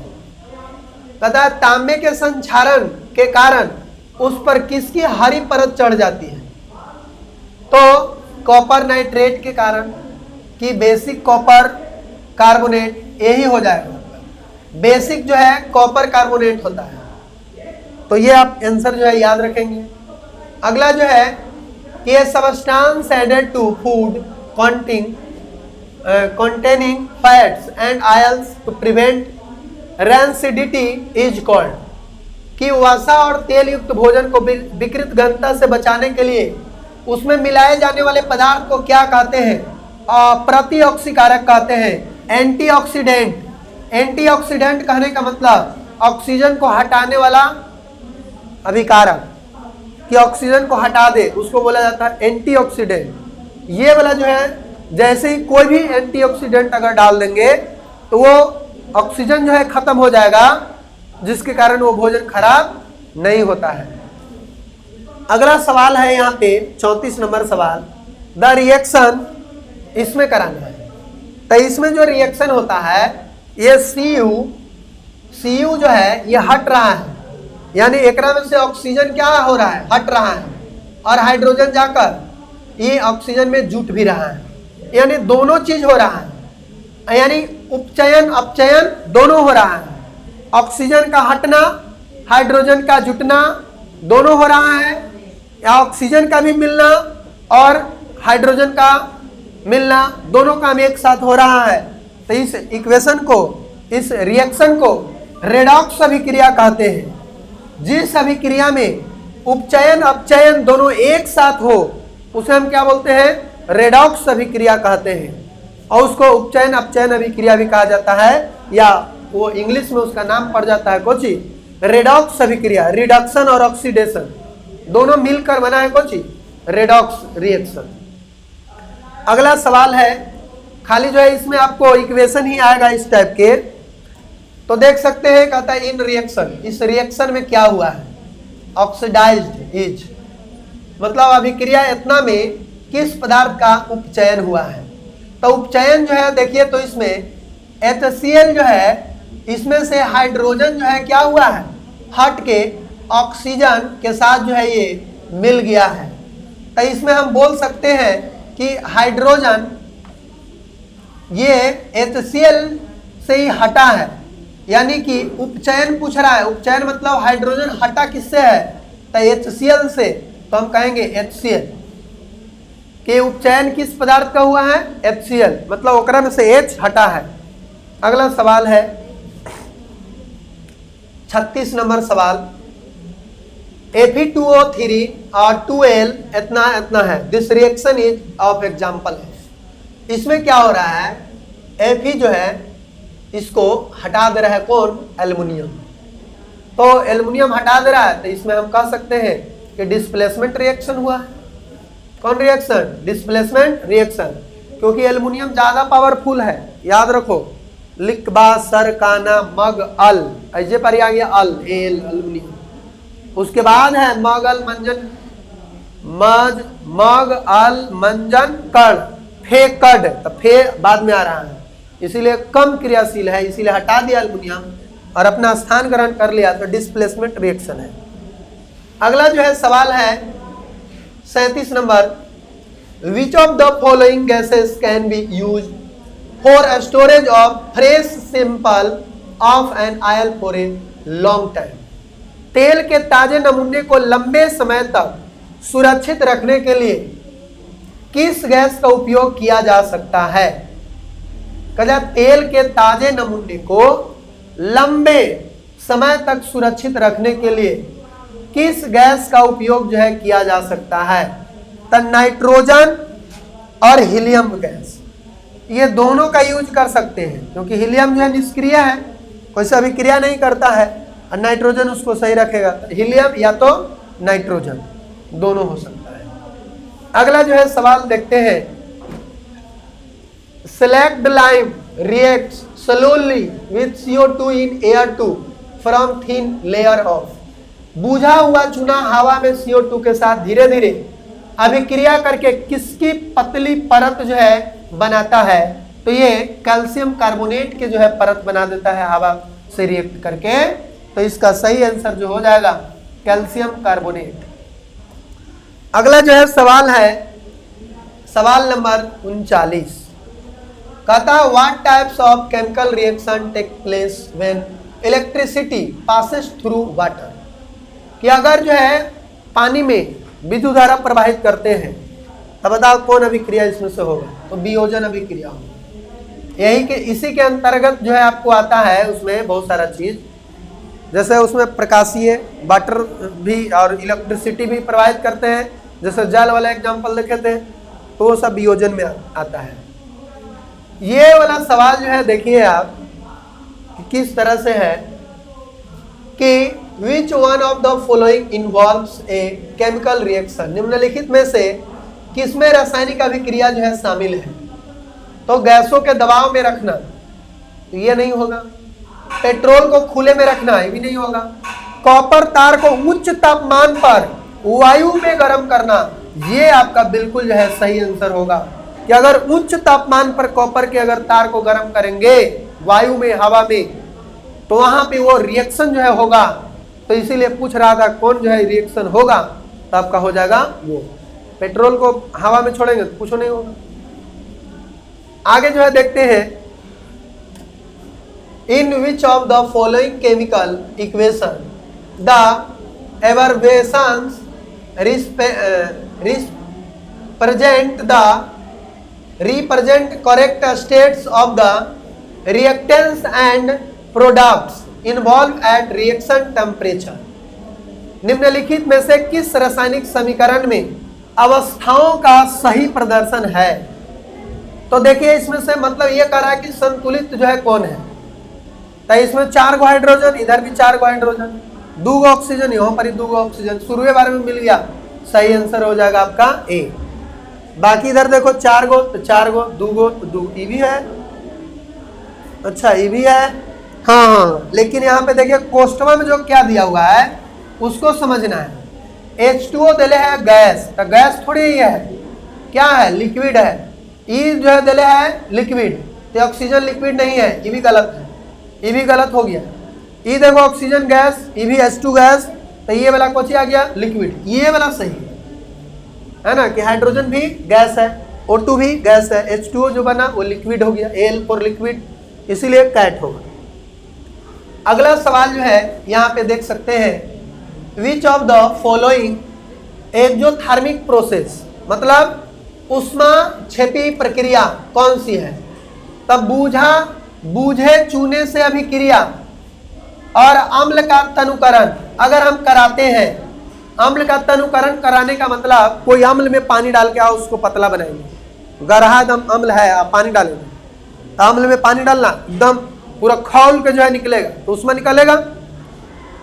तथा तांबे के संक्षारण के कारण उस पर किसकी हरी परत चढ़ जाती है। तो कॉपर नाइट्रेट के कारण, कि बेसिक कॉपर कार्बोनेट, यही हो जाएगा। बेसिक जो है कॉपर कार्बोनेट होता है। तो ये आप आंसर जो है याद रखेंगे। अगला जो है कि ये substance added to food containing fats and oils to prevent rancidity is called, कि वसा और तेल युक्त भोजन को विकृत गंधता से बचाने के लिए उसमें मिलाए जाने वाले पदार्थ को क्या कहते हैं, प्रतिऑक्सीकारक कहते हैं, एंटीऑक्सीडेंट। एंटीऑक्सीडेंट कहने का मतलब ऑक्सीजन को हटाने वाला अभिकारक, कि ऑक्सीजन को हटा दे उसको बोला जाता है एंटीऑक्सीडेंट। ये वाला जो है जैसे ही कोई भी एंटीऑक्सीडेंट अगर डाल देंगे तो वो ऑक्सीजन जो है खत्म हो जाएगा, जिसके कारण वो भोजन खराब नहीं होता है। अगला सवाल है यहाँ पे 34 नंबर सवाल, द रिएक्शन, इसमें कराना है। तो इसमें जो रिएक्शन होता है ये Cu जो है ये हट रहा है, यानी एक में से ऑक्सीजन क्या हो रहा है, हट रहा है, और हाइड्रोजन जाकर ये ऑक्सीजन में जुट भी रहा है, यानी दोनों चीज हो रहा है, यानी उपचयन अपचयन दोनों हो रहा है। ऑक्सीजन का हटना, हाइड्रोजन का जुटना दोनों हो रहा है, या ऑक्सीजन का भी मिलना और हाइड्रोजन का मिलना, दोनों काम एक साथ हो रहा है। तो इस इक्वेशन को इस रिएक्शन को रेडॉक्स अभिक्रिया कहते हैं। जिस अभिक्रिया में उपचयन अपचयन दोनों एक साथ हो उसे हम क्या बोलते हैं? रेडॉक्स अभिक्रिया कहते हैं। और उसको उपचयन अपचयन अभिक्रिया भी कहा जाता है, या वो इंग्लिश में उसका नाम पड़ जाता है कोची रेडॉक्स अभिक्रिया। रिडक्शन और ऑक्सीडेशन दोनों मिलकर बना है कोची रेडॉक्स रिएक्शन। अगला सवाल है, खाली जो है इसमें आपको इक्वेशन ही आएगा इस टाइप के, तो देख सकते हैं कहता है इन रिएक्शन, इस रिएक्शन में क्या हुआ है? ऑक्सीडाइज्ड इज, मतलब अभिक्रिया इतना में किस पदार्थ का उपचयन हुआ है। तो उपचयन जो है देखिए, तो इसमें HCl जो है इसमें से हाइड्रोजन जो है क्या हुआ है? हट के ऑक्सीजन के साथ जो है ये मिल गया है। तो इसमें हम बोल सकते हैं कि हाइड्रोजन ये HCl से ही हटा है, यानी कि उपचयन पूछ रहा है। उपचयन मतलब हाइड्रोजन हटा किससे है? तो HCl से, तो हम कहेंगे HCl कि उपचयन किस पदार्थ का हुआ है? HCl, मतलब ओकरा में से H हटा है। अगला सवाल है 36 नंबर सवाल, Fe2O3 और 2L इतना इतना है, this reaction is of example है। इसमें क्या हो रहा है? Fe जो है इसको हटा दे रहा है कौन? एल्युमिनियम। तो एल्युमिनियम हटा दे रहा है, तो इसमें हम कह सकते हैं कि डिस्प्लेसमेंट रिएक्शन हुआ है। कौन रिएक्शन? डिस्प्लेसमेंट रिएक्शन, क्योंकि एल्युमिनियम ज्यादा पावरफुल है। याद रखो, लिखबा सर काना मग अल, ऐसे पर आ गया अल एल एल्युमिनियम। उसके बाद है मग अल मंजन मग अल मंजन कण फे कड, तो फे बाद में आ रहा है, इसीलिए कम क्रियाशील है, इसीलिए हटा दिया एल्युमिनियम और अपना स्थान ग्रहण कर लिया, तो डिस्प्लेसमेंट रिएक्शन है। अगला जो है सवाल है 37 number, which of the following gases can be use for storage of fresh sample of an oil for a long time. तेल के ताजे नमूने को लंबे समय तक सुरक्षित रखने के लिए किस गैस का उपयोग किया जा सकता है? कहता तेल के ताजे नमूने को लंबे समय तक सुरक्षित रखने के लिए किस गैस का उपयोग जो है किया जा सकता है? तो नाइट्रोजन और हीलियम गैस, ये दोनों का यूज कर सकते हैं, क्योंकि हीलियम जो है निष्क्रिय है, कोई सा भी क्रिया नहीं करता है, और नाइट्रोजन उसको सही रखेगा। हीलियम या तो नाइट्रोजन, दोनों हो सकता है। अगला जो है सवाल देखते हैं, select lime reacts slowly with CO2 in air 2 from thin layer of. बुझा हुआ चूना हवा में CO2 के साथ धीरे धीरे अभिक्रिया करके किसकी पतली परत जो है बनाता है? तो ये कैल्शियम कार्बोनेट के जो है परत बना देता है हवा से रिएक्ट करके। तो इसका सही आंसर जो हो जाएगा कैल्शियम कार्बोनेट। अगला जो है सवाल है सवाल नंबर 39, कहता what types of chemical reaction take place when electricity passes through water. कि अगर जो है पानी में विद्युत धारा प्रवाहित करते हैं, तब बताओ कौन अभिक्रिया इसमें से होगा? तो वियोजन अभिक्रिया होगी। यही के इसी के अंतर्गत जो है आपको आता है उसमें बहुत सारा चीज, जैसे उसमें प्रकाशीय वाटर भी और इलेक्ट्रिसिटी भी प्रवाहित करते हैं, जैसे जल वाला एग्जांपल देखे थे, तो वो सब वियोजन में आता है। ये वाला सवाल जो है देखिए आप कि किस तरह से है कि which one of the following involves a chemical reaction. निम्नलिखित में से किसमें रासायनिक अभिक्रिया जो है शामिल है? तो गैसों के दबाव में रखना, तो ये नहीं होगा। पेट्रोल को खुले में रखना, ये भी नहीं होगा। कॉपर तार को उच्च तापमान पर वायु में गर्म करना, ये आपका बिल्कुल जो है सही आंसर होगा कि अगर उच्च तापमान पर कॉपर के अगर तार को गर्म करेंगे वायु में, हवा में, तो वहां पे वो रिएक्शन जो है होगा। तो इसीलिए पूछ रहा था कौन जो है रिएक्शन होगा, तो आपका हो जाएगा वो। पेट्रोल को हवा में छोड़ेंगे तो कुछ नहीं होगा। आगे जो है देखते हैं, in which of the following chemical equation the abbreviations represent correct states of the reactants and products involve at reaction temperature. निम्नलिखित में से किस रासायनिक समीकरण में अवस्थाओं का सही प्रदर्शन है? तो देखिए इसमें से मतलब ये कह रहा है कि संतुलित जो है कौन है। तो इसमें 4 गो हाइड्रोजन, इधर भी 4 गो हाइड्रोजन, 2 गो ऑक्सीजन, यहाँ पर ही 2 गो ऑक्सीजन, शुरू बारे में मिल गया, सही आंसर हो जाएगा आपका ए। बाकी इधर देखो 4 गो तो 4 गो, 2 गो तो 2, ई भी है, अच्छा ई भी है, हाँ हाँ, लेकिन यहाँ पे देखिए कोष्टवा में जो क्या दिया हुआ है उसको समझना है। H2O दिले है गैस, तो गैस थोड़ी ही है, क्या है, लिक्विड है। ई जो है दिले है लिक्विड, तो ऑक्सीजन लिक्विड नहीं है, ये भी गलत है, ये भी गलत हो गया। ई देखो ऑक्सीजन गैस, ये भी H2 गैस, तो ये वाला कौन आ गया, लिक्विड, ये वाला सही है ना, कि हाइड्रोजन भी गैस है, O2 भी गैस है, H2O जो बना वो लिक्विड हो गया, Al फॉर लिक्विड, इसीलिए कैट होगा। अगला सवाल जो है यहाँ पे देख सकते हैं, विच of the following exothermic process, मतलब ऊष्माक्षेपी प्रक्रिया कौन सी है? तब बूझे चूने से अभिक्रिया और अम्ल का तनुकरण अगर हम कराते हैं, अम्ल का तनुकरण कराने का मतलब कोई अम्ल में पानी डाल के आओ उसको पतला बनाएंगे, गरहा दम अम्ल है आप पानी डालेंगे, तो अम्ल में पानी डालना एकदम पूरा खौल के जो है निकलेगा, तो उसमें निकलेगा।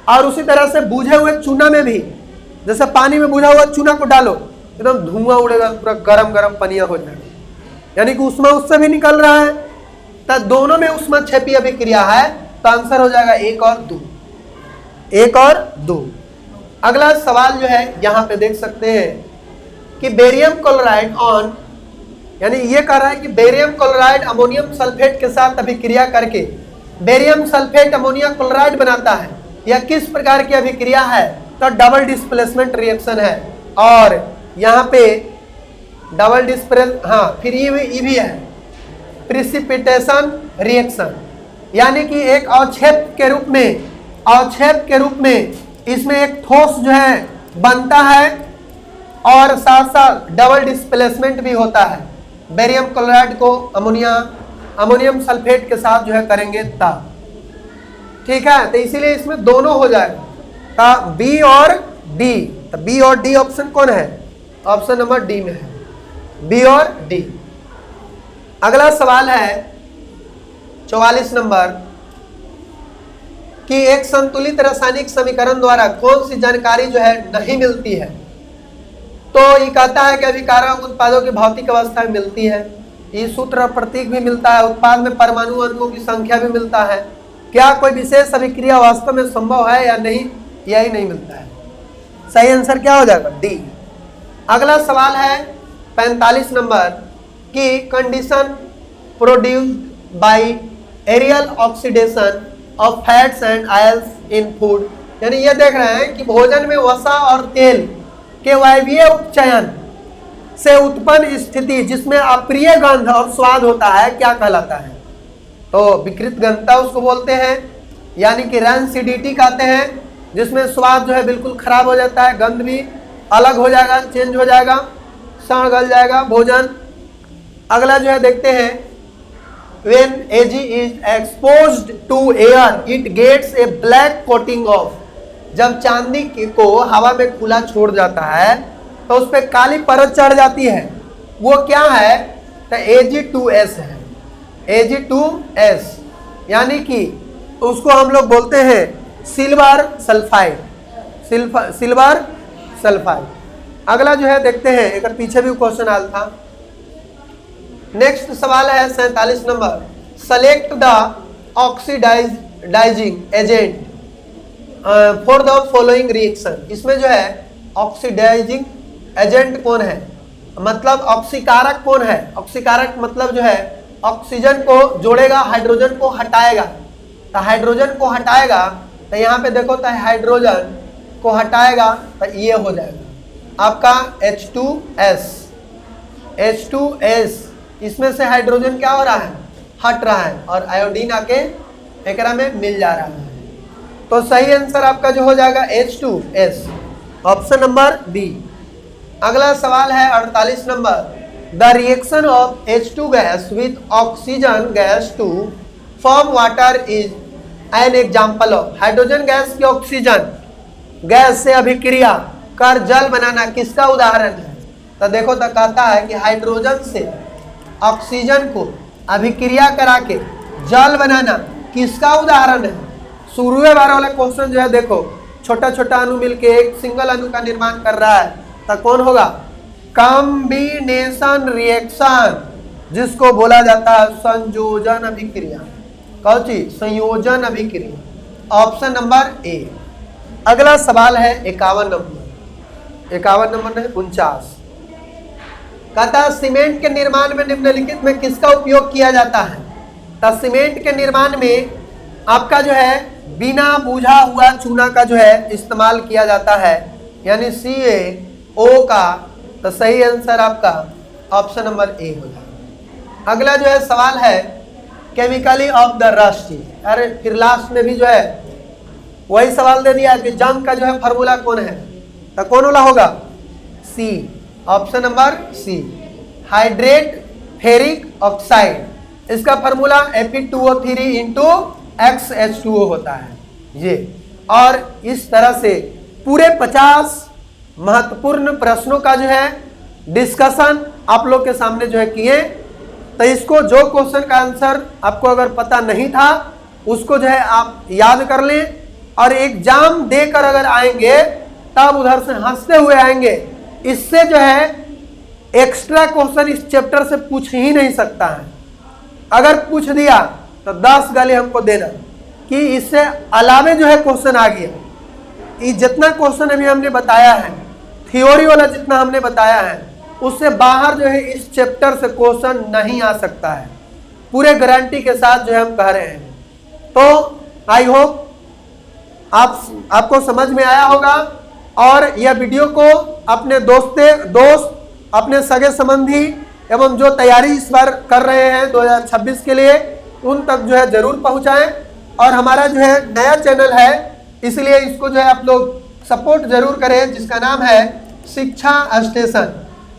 और उसी तरह से बूझे हुए चूना में भी, जैसे पानी में बुझा हुआ चूना को डालो एकदम धुआं उड़ेगा, पूरा गरम गरम पनिया हो जाएगा, यानी कि ऊष्मा उससे भी निकल रहा है, तो दोनों में ऊष्माक्षेपी अभिक्रिया है, तो आंसर हो जाएगा 1 और 2, 1 और 2। अगला सवाल जो है यहाँ पे देख सकते हैं कि बेरियम क्लोराइड ऑन, यानी ये कह रहा है कि बेरियम क्लोराइड अमोनियम सल्फेट के साथ अभिक्रिया करके बेरियम सल्फेट अमोनिया क्लोराइड बनाता है, यह किस प्रकार की अभिक्रिया है? तो डबल डिस्प्लेसमेंट रिएक्शन है। और यहाँ पे डबल डिस्प्लेस, हाँ फिर ये भी है प्रिसिपिटेशन रिएक्शन, यानी कि एक अवक्षेप के रूप में इसमें एक ठोस जो है बनता है और साथ साथ डबल डिस्प्लेसमेंट भी होता है। बेरियम क्लोराइड को अमोनियम सल्फेट के साथ जो है करेंगे तब, ठीक है, तो इसीलिए इसमें दोनों हो जाएगा, तो बी और डी, तो बी और डी ऑप्शन कौन है? ऑप्शन नंबर डी में है, बी और डी। अगला सवाल है 44 नंबर कि एक संतुलित रासायनिक समीकरण द्वारा कौन सी जानकारी जो है नहीं मिलती है? तो ये कहता है कि अभिकारक उत्पादों की भौतिक अवस्था में मिलती है, ये सूत्र और प्रतीक भी मिलता है, उत्पाद में परमाणु अणुओं की संख्या भी मिलता है, क्या कोई विशेष अभिक्रिया वास्तव में संभव है या नहीं? यही नहीं मिलता है। सही आंसर क्या हो जाएगा? डी। अगला सवाल है 45 नंबर की condition produced by aerial oxidation of fats and oils in food, यानी ये देख रहे हैं कि भोजन में वसा और तेल के वायवीय उपचयन से उत्पन्न स्थिति जिसमें अप्रिय गंध और स्वाद होता है क्या कहलाता है? तो विकृत गंधता उसको बोलते हैं, यानी कि रैंसिडिटी कहते हैं, जिसमें स्वाद जो है बिल्कुल खराब हो जाता है, गंध भी अलग हो जाएगा, चेंज हो जाएगा, सड़ गल जाएगा भोजन। अगला जो है देखते हैं, when Ag is exposed to air it gets a black coating of, जब चांदी को हवा में खुला छोड़ जाता है तो उस पर काली परत चढ़ जाती है, वो क्या है? तो Ag2S है, Ag2S, यानी कि उसको हम लोग बोलते हैं सिल्वर सल्फाइड, सिल्वर सल्फाइड। अगला जो है देखते हैं, एक पीछे भी क्वेश्चन आया था। नेक्स्ट सवाल है 47 नंबर, select the oxidising agent for the following reaction. इसमें जो है ऑक्सीडाइजिंग एजेंट कौन है, मतलब ऑक्सीकारक कौन है? ऑक्सीकारक मतलब जो है ऑक्सीजन को जोड़ेगा, हाइड्रोजन को हटाएगा, तो हाइड्रोजन को हटाएगा, तो यहाँ पे देखो तो हाइड्रोजन को हटाएगा तो ये हो जाएगा आपका H2S, H2S। इसमें से हाइड्रोजन क्या हो रहा है? हट रहा है, और आयोडीन आके एकरा में मिल जा रहा है, तो सही आंसर आपका जो हो जाएगा H2S, ऑप्शन नंबर बी। अगला सवाल है 48 नंबर, the reaction of H2 gas with oxygen gas to form water is an example of. Hydrogen gas की ऑक्सीजन गैस से अभिक्रिया कर जल बनाना किसका उदाहरण है? तो देखो तो कहता है कि हाइड्रोजन से ऑक्सीजन को अभिक्रिया करा के जल बनाना किसका उदाहरण है? शुरू बार वाला क्वेश्चन जो है देखो, छोटा छोटा अणु मिलके एक सिंगल अणु का निर्माण कर रहा है, तो कौन होगा? कॉम्बिनेशन रिएक्शन, जिसको बोला जाता है संयोजन अभिक्रिया। कौन चीज? संयोजन अभिक्रिया। Option number A. अगला सवाल है 51 नंबर, 51 नंबर है 49। कहता है सीमेंट के निर्माण में निम्नलिखित में किसका उपयोग किया जाता है? तो सीमेंट के निर्माण में आपका जो है बिना बुझा हुआ चूना का जो है इस्तेमाल किया जाता है, यानी CaO का। तो सही आंसर आपका ऑप्शन नंबर ए हो जाएगा। अगला जो है सवाल है केमिकली ऑफ द रस्ट। अरे फिर लास्ट में भी जो है वही सवाल दे दिया कि जंग का जो है फार्मूला कौन है? तो कौन वाला होगा? C, option number C, hydrate ferric oxide. इसका फार्मूला Fe2O3 इंटू XH2O होता है ये। और इस तरह से पूरे 50 महत्वपूर्ण प्रश्नों का जो है डिस्कशन आप लोग के सामने जो है किए। तो इसको जो क्वेश्चन का आंसर आपको अगर पता नहीं था उसको जो है आप याद कर लें, और एग्जाम देकर अगर आएंगे तब उधर से हंसते हुए आएंगे। इससे जो है एक्स्ट्रा क्वेश्चन इस चैप्टर से पूछ ही नहीं सकता है। अगर पूछ दिया तो 10 गाली हमको देना कि इससे अलावे जो है क्वेश्चन आ गया। ये जितना क्वेश्चन अभी हमने बताया है, थ्योरी वाला जितना हमने बताया है, उससे बाहर जो है इस चैप्टर से क्वेश्चन नहीं आ सकता है, पूरे गारंटी के साथ जो है हम कह रहे हैं। तो आई होप आपको समझ में आया होगा, और यह वीडियो को अपने दोस्त, अपने सगे संबंधी एवं जो तैयारी इस बार कर रहे हैं 2026 के लिए, उन तक जो है जरूर पहुंचाएं। और हमारा जो है नया चैनल है, इसलिए इसको जो है आप लोग सपोर्ट जरूर करें, जिसका नाम है शिक्षा स्टेशन।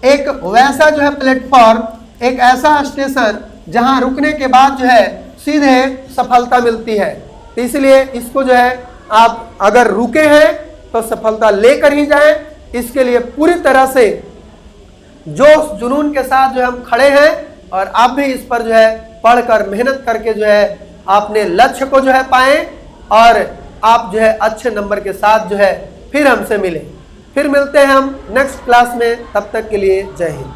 एक वैसा जो है प्लेटफॉर्म, एक ऐसा स्टेशन जहां रुकने के बाद जो है सीधे सफलता मिलती है। तो इसलिए इसको जो है आप अगर रुके हैं तो सफलता लेकर ही जाएं। इसके लिए पूरी तरह से जोश जुनून के साथ जो हम खड़े हैं, और आप भी इस पर जो है पढ़कर मेहनत करके जो है अपने लक्ष्य को जो है पाएं, और आप जो है अच्छे नंबर के साथ जो है फिर हमसे मिलें। फिर मिलते हैं हम नेक्स्ट क्लास में, तब तक के लिए जय हिंद।